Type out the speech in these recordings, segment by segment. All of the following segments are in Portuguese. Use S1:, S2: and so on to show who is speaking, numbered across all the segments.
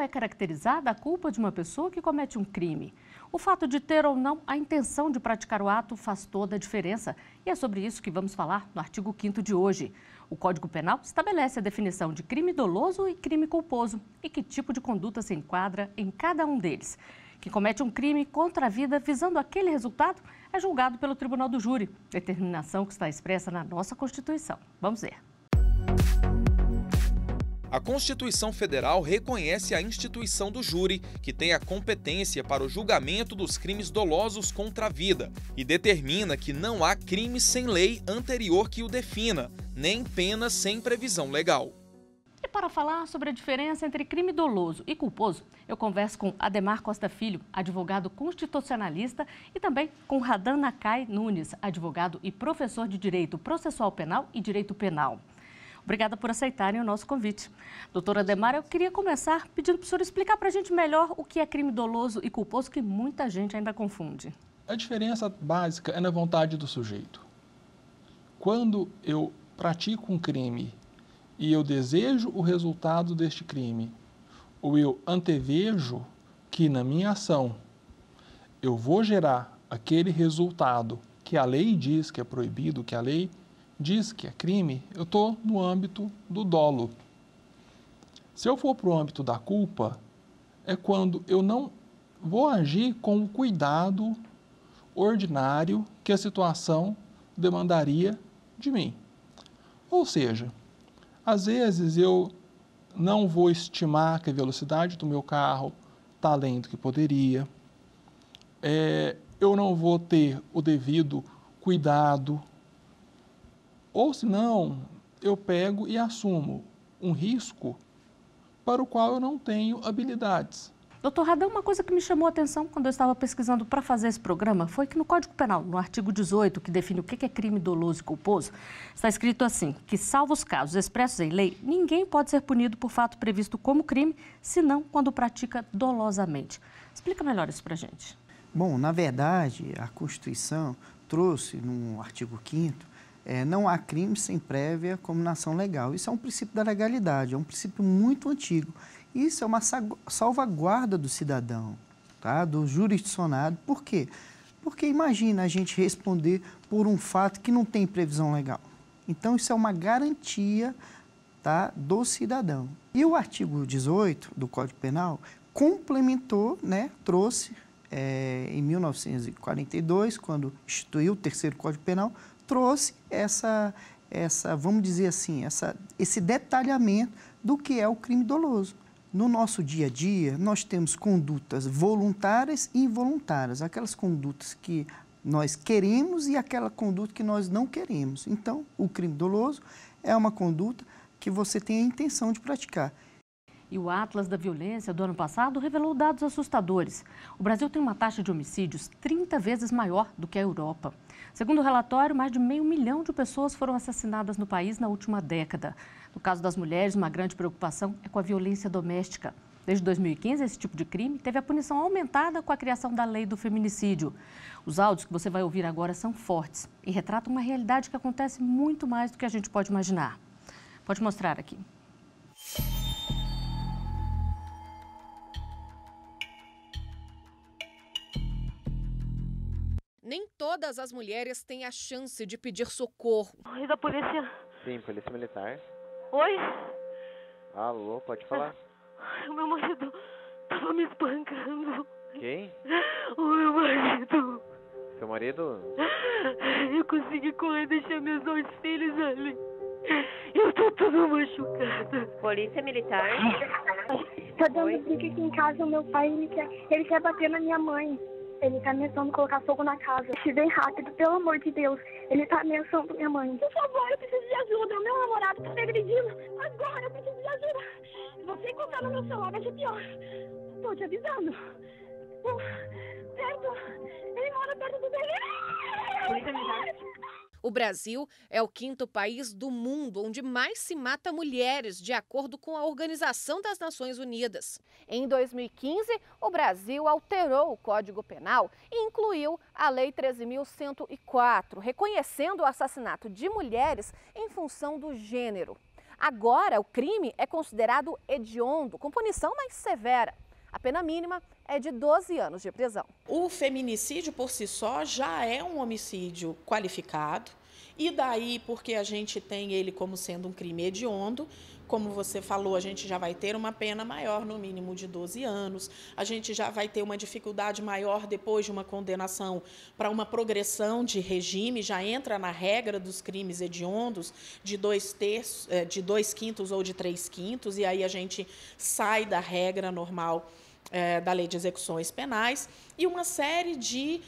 S1: é caracterizada a culpa de uma pessoa que comete um crime. O fato de ter ou não a intenção de praticar o ato faz toda a diferença. E é sobre isso que vamos falar no artigo 5º de hoje. O Código Penal estabelece a definição de crime doloso e crime culposo e que tipo de conduta se enquadra em cada um deles. Quem comete um crime contra a vida visando aquele resultado é julgado pelo Tribunal do Júri, determinação que está expressa na nossa Constituição. Vamos ver.
S2: A Constituição Federal reconhece a instituição do júri, que tem a competência para o julgamento dos crimes dolosos contra a vida, e determina que não há crime sem lei anterior que o defina, nem pena sem previsão legal.
S1: E para falar sobre a diferença entre crime doloso e culposo, eu converso com Ademar Costa Filho, advogado constitucionalista, e também com Radan Nakai Nunes, advogado e professor de Direito Processual Penal e Direito Penal. Obrigada por aceitarem o nosso convite. Doutora Ademar, eu queria começar pedindo para o senhor explicar para a gente melhor o que é crime doloso e culposo, que muita gente ainda confunde.
S3: A diferença básica é na vontade do sujeito. Quando eu pratico um crime e eu desejo o resultado deste crime, ou eu antevejo que na minha ação eu vou gerar aquele resultado que a lei diz que é proibido, que a lei diz que é crime, eu estou no âmbito do dolo. Se eu for para o âmbito da culpa, é quando eu não vou agir com o cuidado ordinário que a situação demandaria de mim. Ou seja, às vezes eu não vou estimar que a velocidade do meu carro está além do que poderia, eu não vou ter o devido cuidado, ou senão eu pego e assumo um risco para o qual eu não tenho habilidades.
S1: Doutor Radan, uma coisa que me chamou a atenção quando eu estava pesquisando para fazer esse programa foi que no Código Penal, no artigo 18, que define o que é crime doloso e culposo, está escrito assim, que salvo os casos expressos em lei, ninguém pode ser punido por fato previsto como crime, senão quando pratica dolosamente. Explica melhor isso para a gente.
S4: Bom, na verdade, a Constituição trouxe no artigo 5º não há crime sem prévia cominação legal. Isso é um princípio da legalidade, é um princípio muito antigo. Isso é uma salvaguarda do cidadão, tá? Do jurisdicionado. Por quê? Porque imagina a gente responder por um fato que não tem previsão legal. Então, isso é uma garantia, tá, do cidadão. E o artigo 18 do Código Penal complementou, né, trouxe em 1942, quando instituiu o terceiro Código Penal, trouxe vamos dizer assim, esse detalhamento do que é o crime doloso. No nosso dia a dia, nós temos condutas voluntárias e involuntárias, aquelas condutas que nós queremos e aquela conduta que nós não queremos. Então, o crime doloso é uma conduta que você tem a intenção de praticar.
S1: E o Atlas da Violência do ano passado revelou dados assustadores. O Brasil tem uma taxa de homicídios 30 vezes maior do que a Europa. Segundo o relatório, mais de 500 mil de pessoas foram assassinadas no país na última década. No caso das mulheres, uma grande preocupação é com a violência doméstica. Desde 2015, esse tipo de crime teve a punição aumentada com a criação da lei do feminicídio. Os áudios que você vai ouvir agora são fortes e retratam uma realidade que acontece muito mais do que a gente pode imaginar. Pode mostrar aqui.
S5: Nem todas as mulheres têm a chance de pedir socorro.
S6: Oi, da polícia.
S7: Sim, polícia militar.
S6: Oi?
S7: Alô, pode falar.
S6: O meu marido tava me espancando.
S7: Quem?
S6: O meu marido.
S7: Seu marido?
S6: Eu consegui correr e deixar meus 2 filhos ali. Eu tô toda machucada.
S8: Polícia militar.
S9: Tá dando briga aqui em casa, o meu pai, ele quer bater na minha mãe. Ele tá ameaçando colocar fogo na casa. Se vem rápido, pelo amor de Deus. Ele tá ameaçando minha mãe. Por favor, eu preciso de ajuda. O meu namorado tá me agredindo. Agora eu preciso de ajuda. Se você encostar no meu celular, vai ser pior. Tô te avisando. Ele mora perto do dele.
S8: Polícia militar.
S5: O Brasil é o 5º país do mundo onde mais se mata mulheres, de acordo com a Organização das Nações Unidas. Em 2015, o Brasil alterou o Código Penal e incluiu a Lei 13.104, reconhecendo o assassinato de mulheres em função do gênero. Agora, o crime é considerado hediondo, com punição mais severa. A pena mínima é de 12 anos de prisão.
S8: O feminicídio por si só já é um homicídio qualificado, e daí, porque a gente tem ele como sendo um crime hediondo, como você falou, a gente já vai ter uma pena maior, no mínimo de 12 anos, a gente já vai ter uma dificuldade maior depois de uma condenação para uma progressão de regime, já entra na regra dos crimes hediondos de 2/5 ou de 3/5, e aí a gente sai da regra normal da Lei de Execuções Penais, e uma série de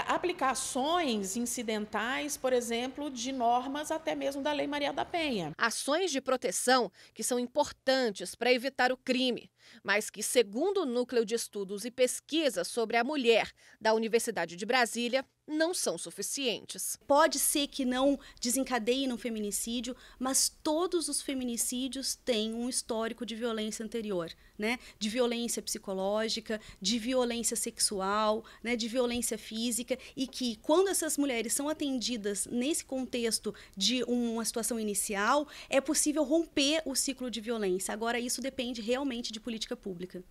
S8: aplicações incidentais, por exemplo, de normas até mesmo da Lei Maria da Penha.
S5: Ações de proteção que são importantes para evitar o crime, mas que, segundo o Núcleo de Estudos e Pesquisas sobre a Mulher da Universidade de Brasília, não são suficientes.
S10: Pode ser que não desencadeie no feminicídio, mas todos os feminicídios têm um histórico de violência anterior, né? De violência psicológica, de violência sexual, né? De violência física, e que quando essas mulheres são atendidas nesse contexto de uma situação inicial, é possível romper o ciclo de violência. Agora, isso depende realmente de política pública.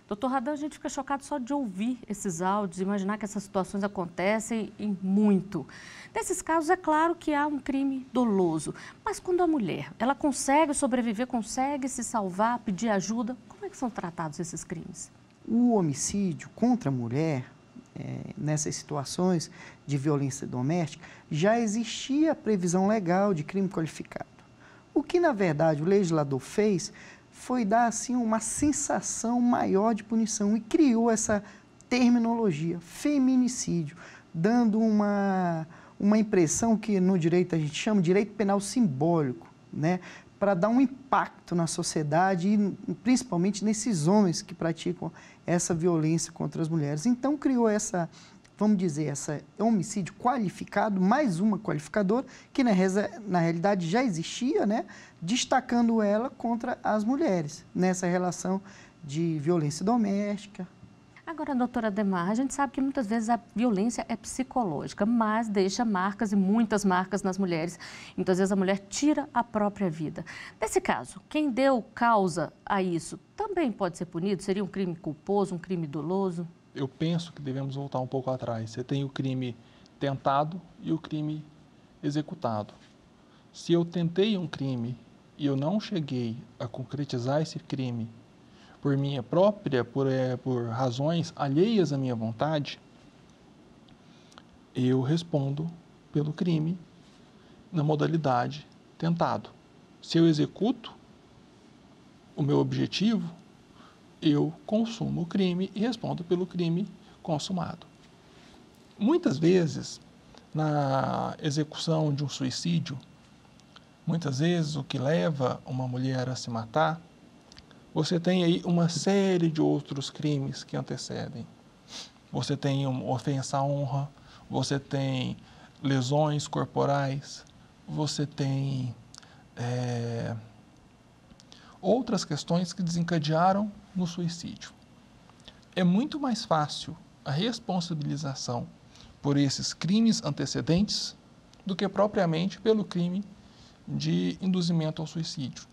S1: Doutor Radan, a gente fica chocado só de ouvir esses áudios, imaginar que essas situações acontecem e muito. Nesses casos, é claro que há um crime doloso, mas quando a mulher, ela consegue sobreviver, consegue se salvar, pedir ajuda, como é que são tratados esses crimes?
S4: O homicídio contra a mulher, nessas situações de violência doméstica, já existia previsão legal de crime qualificado. O que, na verdade, o legislador fez foi dar assim, uma sensação maior de punição e criou essa terminologia, feminicídio, dando uma impressão que no direito a gente chama de direito penal simbólico, né? Para dar um impacto na sociedade e principalmente nesses homens que praticam essa violência contra as mulheres. Então criou essa, vamos dizer, essa homicídio qualificado, mais uma qualificadora, que na realidade já existia, né? Destacando ela contra as mulheres, nessa relação de violência doméstica.
S1: Agora, doutora Ademar, a gente sabe que muitas vezes a violência é psicológica, mas deixa marcas e muitas marcas nas mulheres. Muitas vezes a mulher tira a própria vida. Nesse caso, quem deu causa a isso também pode ser punido? Seria um crime culposo, um crime doloso?
S3: Eu penso que devemos voltar um pouco atrás. Você tem o crime tentado e o crime executado. Se eu tentei um crime e eu não cheguei a concretizar esse crime por minha própria, por razões alheias à minha vontade, eu respondo pelo crime na modalidade tentado. Se eu executo o meu objetivo, eu consumo o crime e respondo pelo crime consumado. Muitas vezes, na execução de um suicídio, muitas vezes o que leva uma mulher a se matar, você tem aí uma série de outros crimes que antecedem. Você tem uma ofensa à honra, você tem lesões corporais, você tem outras questões que desencadearam no suicídio. É muito mais fácil a responsabilização por esses crimes antecedentes do que propriamente pelo crime de induzimento ao suicídio.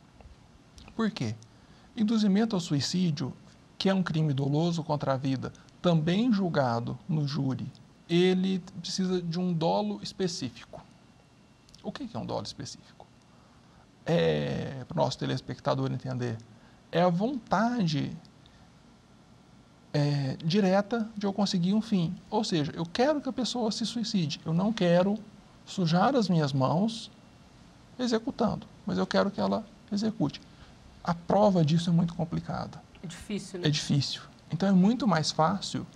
S3: Por quê? Induzimento ao suicídio, que é um crime doloso contra a vida, também julgado no júri, ele precisa de um dolo específico. O que é um dolo específico? Para o nosso telespectador entender, é a vontade direta de eu conseguir um fim. Ou seja, eu quero que a pessoa se suicide, eu não quero sujar as minhas mãos executando, mas eu quero que ela execute. A prova disso é muito complicada.
S1: É difícil, né?
S3: É difícil. Então, é muito mais fácil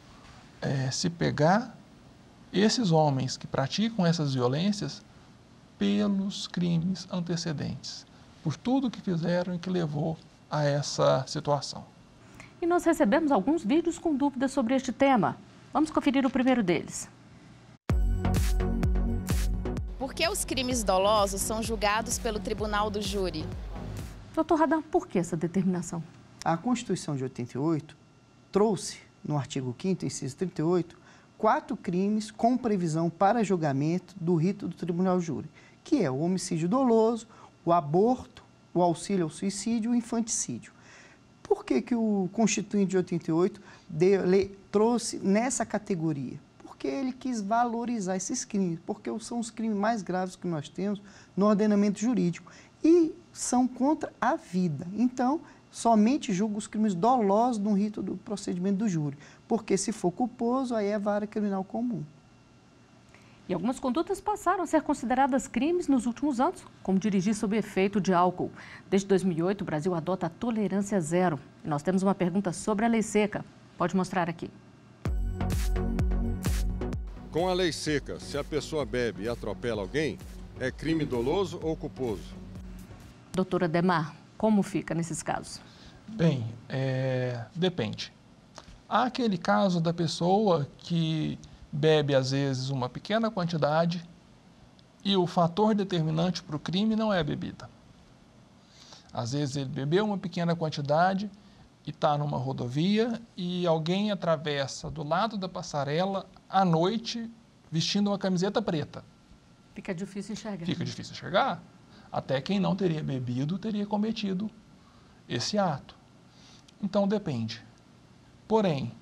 S3: se pegar esses homens que praticam essas violências pelos crimes antecedentes, por tudo que fizeram e que levou a essa situação.
S1: E nós recebemos alguns vídeos com dúvidas sobre este tema. Vamos conferir o primeiro deles.
S11: Por que os crimes dolosos são julgados pelo tribunal do júri?
S1: Doutor Radan, por que essa determinação?
S4: A Constituição de 88 trouxe, no artigo 5º, inciso 38, 4 crimes com previsão para julgamento do rito do tribunal júri, que é o homicídio doloso, o aborto, o auxílio ao suicídio e o infanticídio. Por que o Constituinte de 88 trouxe nessa categoria? Porque ele quis valorizar esses crimes, porque são os crimes mais graves que nós temos no ordenamento jurídico e são contra a vida. Então, somente julga os crimes dolosos no rito do procedimento do júri, porque se for culposo, aí é vara criminal comum.
S1: E algumas condutas passaram a ser consideradas crimes nos últimos anos, como dirigir sob efeito de álcool. Desde 2008, o Brasil adota a tolerância zero. E nós temos uma pergunta sobre a lei seca. Pode mostrar aqui.
S12: Com a lei seca, se a pessoa bebe e atropela alguém, é crime doloso ou culposo?
S1: Doutora Ademar, como fica nesses casos?
S3: Bem, depende. Há aquele caso da pessoa que bebe, às vezes, uma pequena quantidade e o fator determinante para o crime não é a bebida. Às vezes ele bebeu uma pequena quantidade e está numa rodovia e alguém atravessa do lado da passarela à noite vestindo uma camiseta preta.
S1: Fica difícil enxergar.
S3: Fica difícil enxergar. Até quem não teria bebido teria cometido esse ato. Então depende. Porém,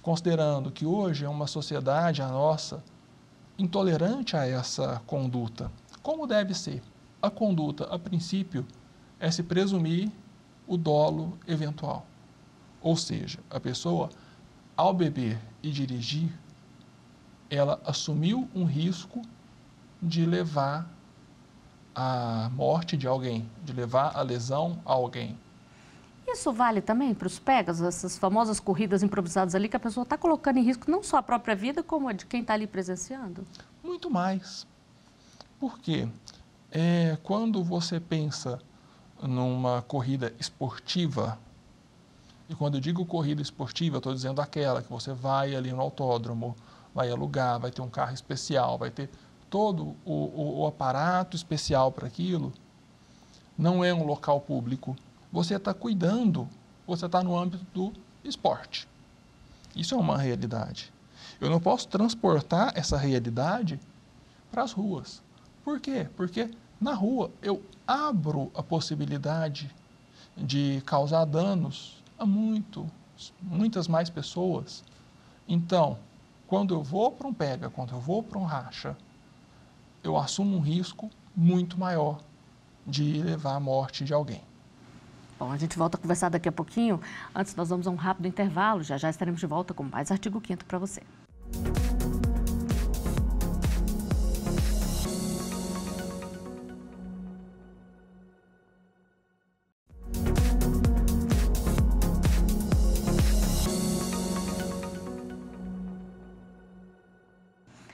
S3: considerando que hoje é uma sociedade, a nossa, intolerante a essa conduta, como deve ser? A conduta, a princípio, é se presumir o dolo eventual. Ou seja, a pessoa, ao beber e dirigir, ela assumiu um risco de levar à morte de alguém, de levar à lesão a alguém.
S1: Isso vale também para os Pegas, essas famosas corridas improvisadas ali que a pessoa está colocando em risco não só a própria vida, como a de quem está ali presenciando?
S3: Muito mais. Por quê? Quando você pensa numa corrida esportiva, e quando eu digo corrida esportiva, eu estou dizendo aquela que você vai ali no autódromo, vai alugar, vai ter um carro especial, vai ter todo o aparato especial para aquilo, não é um local público. Você está cuidando, você está no âmbito do esporte. Isso é uma realidade. Eu não posso transportar essa realidade para as ruas. Por quê? Porque na rua eu abro a possibilidade de causar danos a muitas mais pessoas. Então, quando eu vou para um pega, quando eu vou para um racha, eu assumo um risco muito maior de levar à morte de alguém.
S1: Bom, a gente volta a conversar daqui a pouquinho. Antes, nós vamos a um rápido intervalo. Já já estaremos de volta com mais Artigo 5º para você.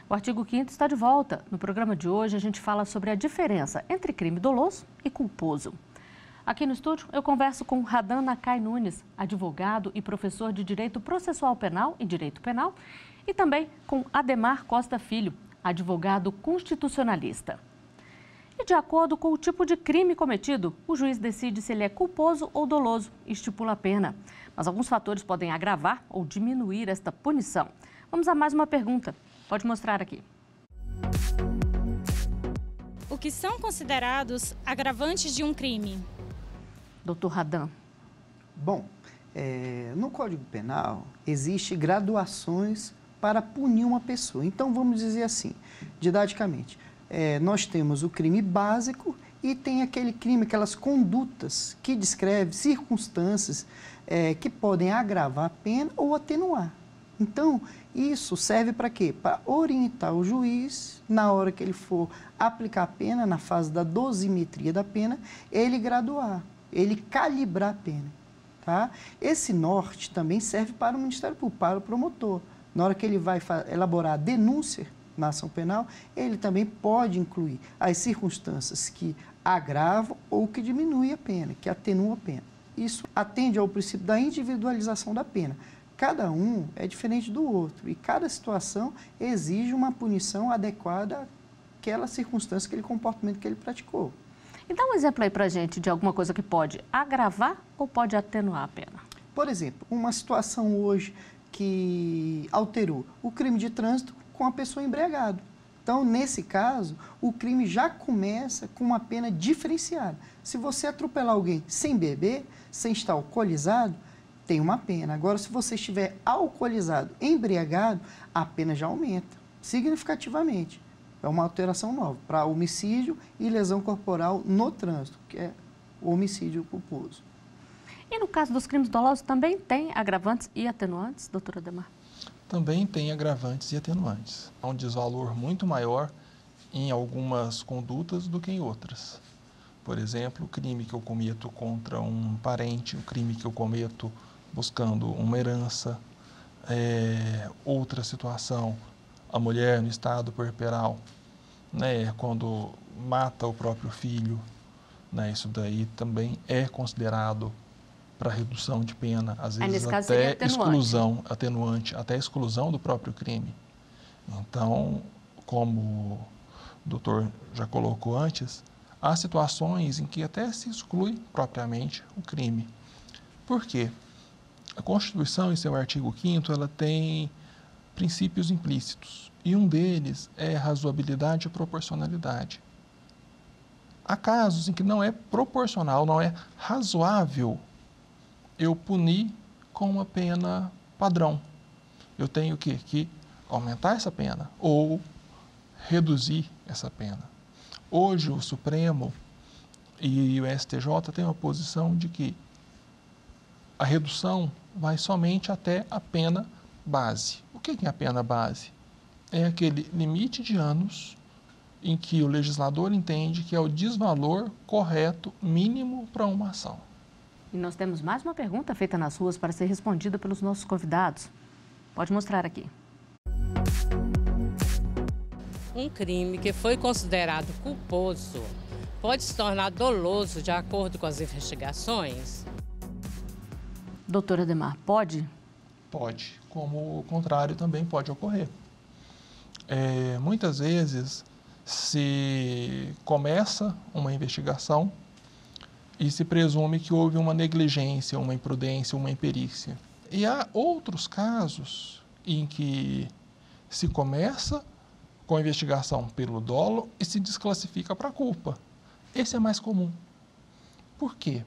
S1: O Artigo 5º está de volta. No programa de hoje, a gente fala sobre a diferença entre crime doloso e culposo. Aqui no estúdio, eu converso com Radan Nakai Nunes, advogado e professor de Direito Processual Penal e Direito Penal, e também com Ademar Costa Filho, advogado constitucionalista. E de acordo com o tipo de crime cometido, o juiz decide se ele é culposo ou doloso e estipula a pena. Mas alguns fatores podem agravar ou diminuir esta punição. Vamos a mais uma pergunta. Pode mostrar aqui.
S13: O que são considerados agravantes de um crime?
S1: Doutor Radan.
S4: Bom, no Código Penal existe graduações para punir uma pessoa. Então, vamos dizer assim, didaticamente, nós temos o crime básico e tem aquele crime, aquelas condutas que descrevem circunstâncias que podem agravar a pena ou atenuar. Então, isso serve para quê? Para orientar o juiz, na hora que ele for aplicar a pena, na fase da dosimetria da pena, ele graduar, ele calibrar a pena. Tá? Esse norte também serve para o Ministério Público, para o promotor. Na hora que ele vai elaborar a denúncia na ação penal, ele também pode incluir as circunstâncias que agravam ou que diminuem a pena, que atenuam a pena. Isso atende ao princípio da individualização da pena. Cada um é diferente do outro e cada situação exige uma punição adequada àquela circunstância, aquele comportamento que ele praticou.
S1: E dá um exemplo aí pra gente de alguma coisa que pode agravar ou pode atenuar a pena.
S4: Por exemplo, uma situação hoje que alterou o crime de trânsito com a pessoa embriagada. Então, nesse caso, o crime já começa com uma pena diferenciada. Se você atropelar alguém sem beber, sem estar alcoolizado, tem uma pena. Agora, se você estiver alcoolizado, embriagado, a pena já aumenta significativamente. É uma alteração nova para homicídio e lesão corporal no trânsito, que é o homicídio culposo.
S1: E no caso dos crimes dolosos também tem agravantes e atenuantes, doutora Ademar?
S3: Também tem agravantes e atenuantes. Há um desvalor muito maior em algumas condutas do que em outras. Por exemplo, o crime que eu cometo contra um parente, o crime que eu cometo buscando uma herança, outra situação, a mulher no estado puerperal, né, quando mata o próprio filho, né, isso daí também é considerado para redução de pena, às vezes até exclusão, atenuante, até exclusão do próprio crime. Então, como o doutor já colocou antes, há situações em que até se exclui propriamente o crime. Por quê? A Constituição, em seu artigo 5º, ela tem princípios implícitos, e um deles é razoabilidade e proporcionalidade. Há casos em que não é proporcional, não é razoável eu punir com uma pena padrão. Eu tenho que aumentar essa pena ou reduzir essa pena. Hoje o Supremo e o STJ têm uma posição de que a redução vai somente até a pena base. O que é a pena base? É aquele limite de anos em que o legislador entende que é o desvalor correto mínimo para uma ação.
S1: E nós temos mais uma pergunta feita nas ruas para ser respondida pelos nossos convidados. Pode mostrar aqui.
S14: Um crime que foi considerado culposo pode se tornar doloso de acordo com as investigações?
S1: Doutora Ademar, pode?
S3: Pode, como o contrário também pode ocorrer. Muitas vezes se começa uma investigação e se presume que houve uma negligência, uma imprudência, uma imperícia. E há outros casos em que se começa com a investigação pelo dolo e se desclassifica para a culpa. Esse é mais comum. Por quê?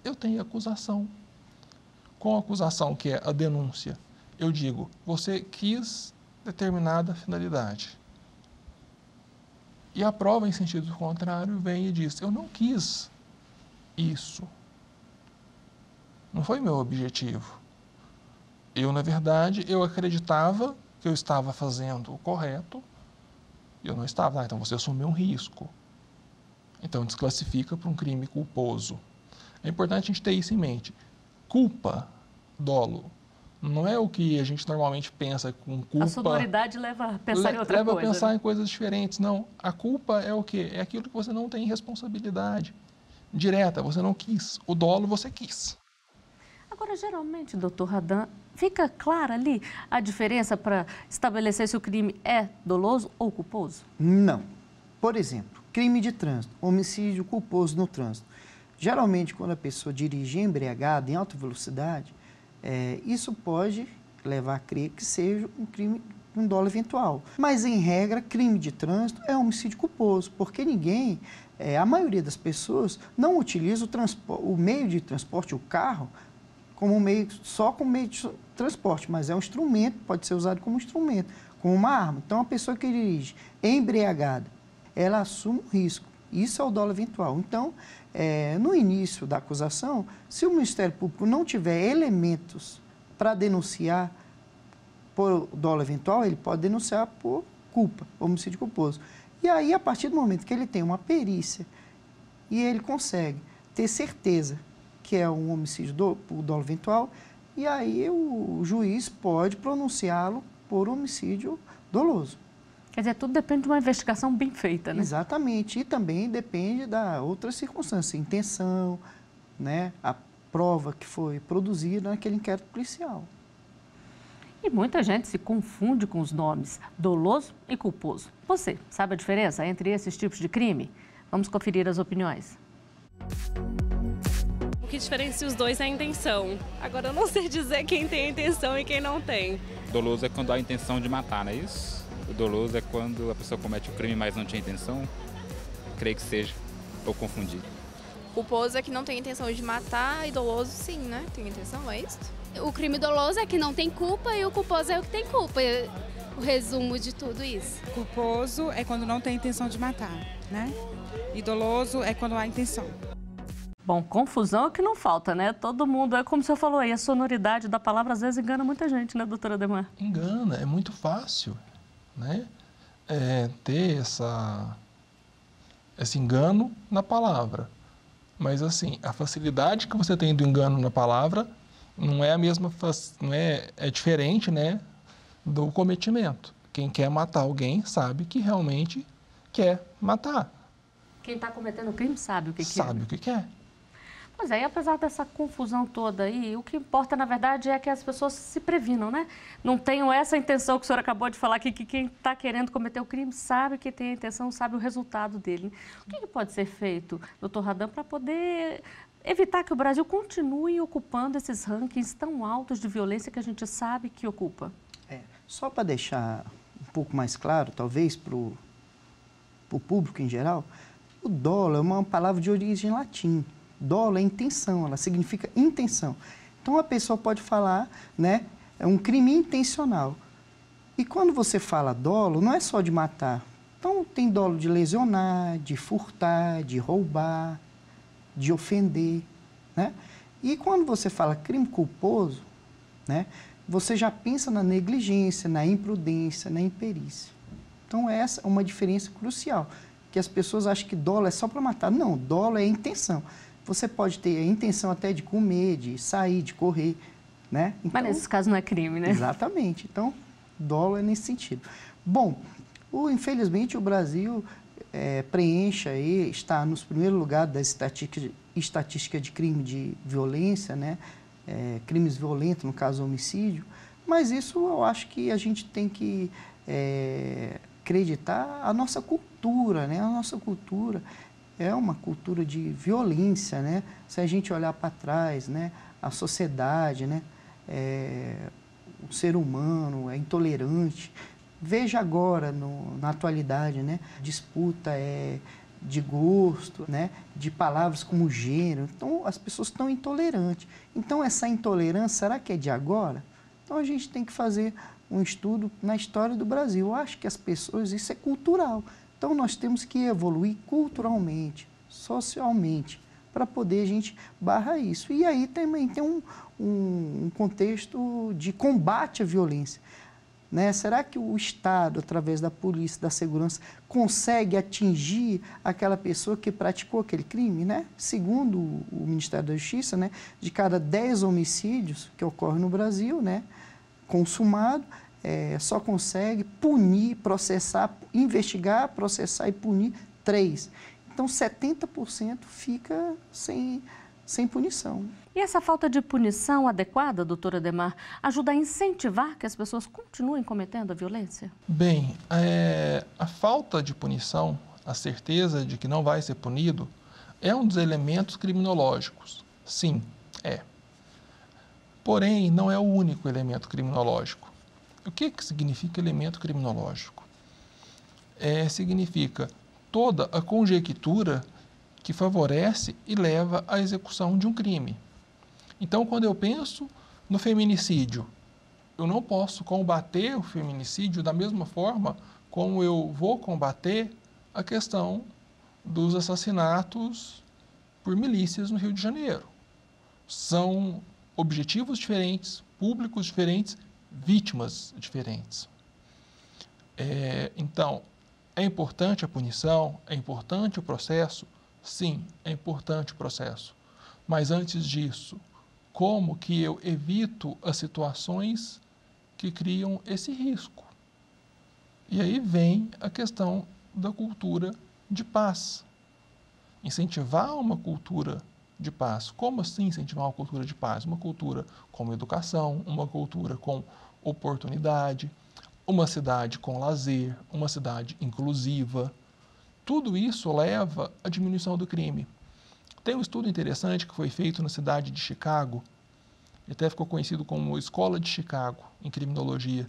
S3: Eu tenho acusação. Com a acusação, que é a denúncia, eu digo, você quis determinada finalidade. E a prova, em sentido contrário, vem e diz, eu não quis isso. Não foi meu objetivo. Eu, na verdade, eu acreditava que eu estava fazendo o correto e eu não estava. Então, você assumiu um risco. Então, desclassifica para um crime culposo. É importante a gente ter isso em mente. Culpa, dolo, não é o que a gente normalmente pensa com culpa.
S1: A sonoridade leva a pensar em outra coisa.
S3: Leva a pensar em coisas diferentes. Não, a culpa é o quê? É aquilo que você não tem responsabilidade direta, você não quis. O dolo você quis.
S1: Agora, geralmente, doutor Radan, fica clara ali a diferença para estabelecer se o crime é doloso ou culposo?
S4: Não. Por exemplo, crime de trânsito, homicídio culposo no trânsito. Geralmente, quando a pessoa dirige embriagada, em alta velocidade, isso pode levar a crer que seja um crime, um dolo eventual. Mas, em regra, crime de trânsito é homicídio culposo, porque ninguém, a maioria das pessoas, não utiliza o meio de transporte, o carro, só como meio de transporte, mas é um instrumento, pode ser usado como instrumento, como uma arma. Então, a pessoa que dirige embriagada, ela assume um risco. Isso é o dolo eventual. Então, no início da acusação, se o Ministério Público não tiver elementos para denunciar por dolo eventual, ele pode denunciar por culpa, homicídio culposo. E aí, a partir do momento que ele tem uma perícia e ele consegue ter certeza que é um homicídio por dolo eventual, e aí o juiz pode pronunciá-lo por homicídio doloso.
S1: Quer dizer, tudo depende de uma investigação bem feita, né?
S4: Exatamente, e também depende da outras circunstâncias, intenção, né, a prova que foi produzida naquele inquérito policial.
S1: E muita gente se confunde com os nomes doloso e culposo. Você sabe a diferença entre esses tipos de crime? Vamos conferir as opiniões.
S15: O que diferencia os dois é a intenção. Agora, eu não sei dizer quem tem a intenção e quem não tem.
S16: Doloso é quando há a intenção de matar, não é isso? O doloso é quando a pessoa comete o crime, mas não tinha intenção, creio que seja, ou confundir.
S15: Culposo é que não tem intenção de matar e doloso sim, né? Tem intenção, é isso?
S17: O crime doloso é que não tem culpa e o culposo é o que tem culpa. O resumo de tudo isso.
S18: Culposo é quando não tem intenção de matar, né? E doloso é quando há intenção.
S1: Bom, confusão é que não falta, né? Todo mundo, é como você falou aí, a sonoridade da palavra às vezes engana muita gente, né, doutora Ademar?
S3: Engana, é muito fácil, né? Ter esse engano na palavra. Mas, assim, a facilidade que você tem do engano na palavra não é a mesma, é diferente, né, do cometimento. Quem quer matar alguém sabe que realmente quer matar.
S1: Quem está cometendo o crime sabe o que quer.
S3: Sabe o que quer.
S1: Pois é, e apesar dessa confusão toda aí, o que importa, na verdade, é que as pessoas se previnam, né? Não tenham essa intenção que o senhor acabou de falar aqui, que quem está querendo cometer o crime sabe que tem a intenção, sabe o resultado dele. O que pode ser feito, doutor Radam, para poder evitar que o Brasil continue ocupando esses rankings tão altos de violência que a gente sabe que ocupa?
S4: Só para deixar um pouco mais claro, talvez, para o público em geral, o dolo é uma palavra de origem latim. Dolo é intenção, ela significa intenção. Então, a pessoa pode falar, né, é um crime intencional. E quando você fala dolo, não é só de matar. Então, tem dolo de lesionar, de furtar, de roubar, de ofender, né? E quando você fala crime culposo, né, você já pensa na negligência, na imprudência, na imperícia. Então, essa é uma diferença crucial, que as pessoas acham que dolo é só para matar. Não, dolo é a intenção. Você pode ter a intenção até de comer, de sair, de correr, né? Então,
S1: mas nesse caso não é crime, né?
S4: Exatamente. Então, dolo é nesse sentido. Bom, infelizmente o Brasil preenche aí, está nos primeiros lugares da estatística de crime de violência, né? Crimes violentos, no caso homicídio, mas isso eu acho que a gente tem que acreditar a nossa cultura, né? A nossa cultura é uma cultura de violência, né? Se a gente olhar para trás, né? A sociedade, né? O ser humano é intolerante. Veja agora, na atualidade, né? Disputa de gosto, né? De palavras como gênero. Então, as pessoas estão intolerantes. Então, essa intolerância, será que é de agora? Então, a gente tem que fazer um estudo na história do Brasil. Eu acho que as pessoas, isso é cultural. Então, nós temos que evoluir culturalmente, socialmente, para poder a gente barrar isso. E aí também tem um contexto de combate à violência, né? Será que o Estado, através da polícia, da segurança, consegue atingir aquela pessoa que praticou aquele crime, né? Segundo o Ministério da Justiça, né, de cada 10 homicídios que ocorrem no Brasil, né, consumado, só consegue punir, processar, investigar, processar e punir 3. Então, 70% fica sem punição.
S1: E essa falta de punição adequada, doutora Ademar, ajuda a incentivar que as pessoas continuem cometendo a violência?
S3: Bem, a falta de punição, a certeza de que não vai ser punido, é um dos elementos criminológicos. Sim, é. Porém, não é o único elemento criminológico. O que significa elemento criminológico? Significa toda a conjectura que favorece e leva à execução de um crime. Então, quando eu penso no feminicídio, eu não posso combater o feminicídio da mesma forma como eu vou combater a questão dos assassinatos por milícias no Rio de Janeiro. São objetivos diferentes, públicos diferentes, vítimas diferentes. Então, é importante a punição, é importante o processo? Sim, é importante o processo. Mas antes disso, como que eu evito as situações que criam esse risco? E aí vem a questão da cultura de paz. Incentivar uma cultura de paz. Como assim incentivar uma cultura de paz? Uma cultura com educação, uma cultura com oportunidade, uma cidade com lazer, uma cidade inclusiva. Tudo isso leva à diminuição do crime. Tem um estudo interessante que foi feito na cidade de Chicago, e até ficou conhecido como Escola de Chicago, em criminologia.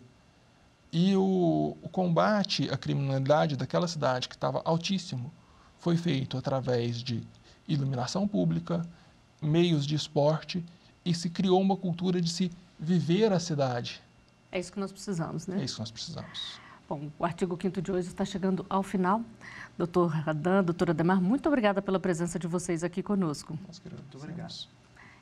S3: E o combate à criminalidade daquela cidade, que estava altíssimo, foi feito através de iluminação pública, meios de esporte, e se criou uma cultura de se viver a cidade.
S1: É isso que nós precisamos, né?
S3: É isso que nós precisamos.
S1: Bom, o artigo 5º de hoje está chegando ao final. Doutor Radan, doutora Ademar, muito obrigada pela presença de vocês aqui conosco.
S3: Muito obrigado.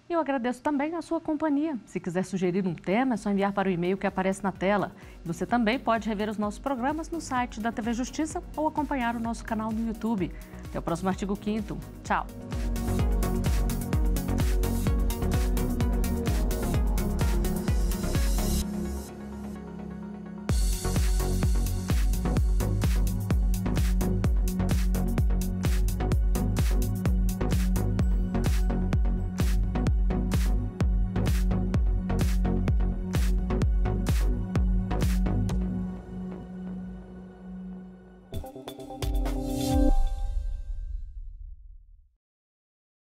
S1: E eu agradeço também a sua companhia. Se quiser sugerir um tema, é só enviar para o e-mail que aparece na tela. Você também pode rever os nossos programas no site da TV Justiça ou acompanhar o nosso canal no YouTube. Até o próximo artigo 5º. Tchau!